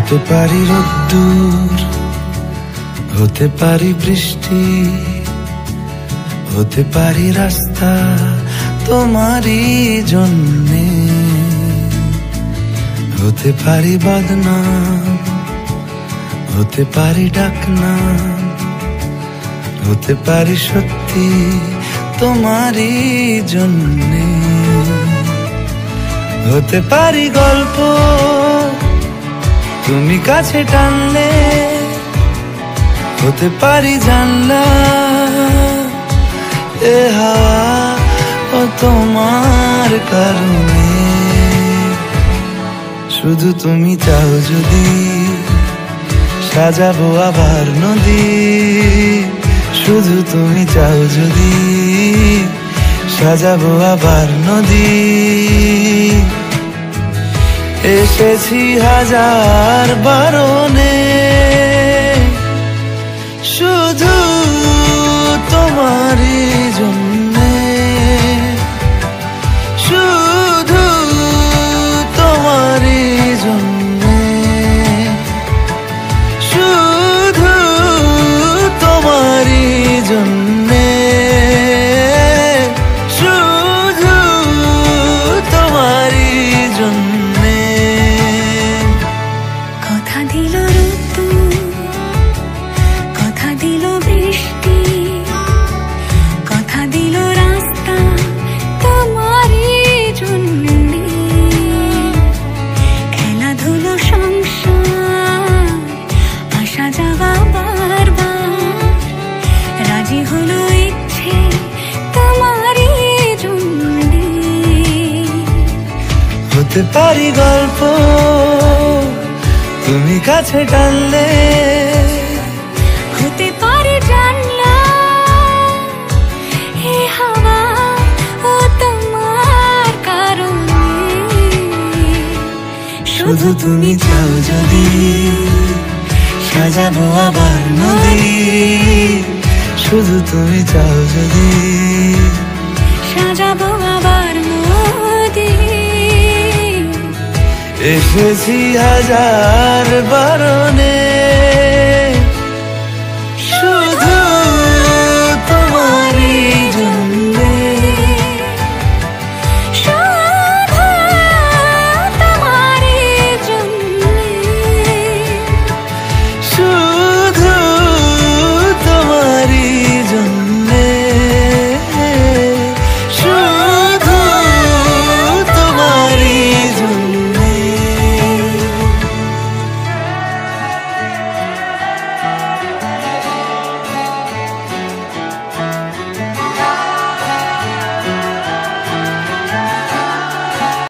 হতে পারি রোদ্দুর, হতে পারি বৃষ্টি, হতে পারি রাস্তা তোমারই জন্যে, হতে পারি বদনাম, হতে পারি ডাকনাম, হতে পারি সত্যি তোমারই জন্যে, হতে পারি গল্প তুমি কাছে টানলে, হতে পারি জানলা এ হাওয়া ও তোমার কারণে। শুধু তুমি চাও যদি সাজাবো আবার নদী, শুধু তুমি চাও যদি সাজাবো আবার নদী। এসেছি হাজার বারণে শুধু তোমারই জন্যে, শুধু তোমারই জন্যে, শুধু তোমারই জন্যে, শুধু তোমারই জন্যে। কথা দিল ঋতু, কথা দিল বৃষ্টি, কথা দিল রাস্তা তোমারই জন্যে, খেলাধুলো সংসার আসা যাওয়া বারবার, রাজি হলো ইচ্ছে তোমারই জন্যে। হতে পারি গল্প তুমি কাছে টানলে, হতে পারে জানলা হে হাওয়া ও তোমার কারণে। শুধু তুমি চাও যদি সাজাবো আবার নদী, শুধু তুমি চাও যদি সাজাবো আবার নদী। এসেছি হাজার বারণে।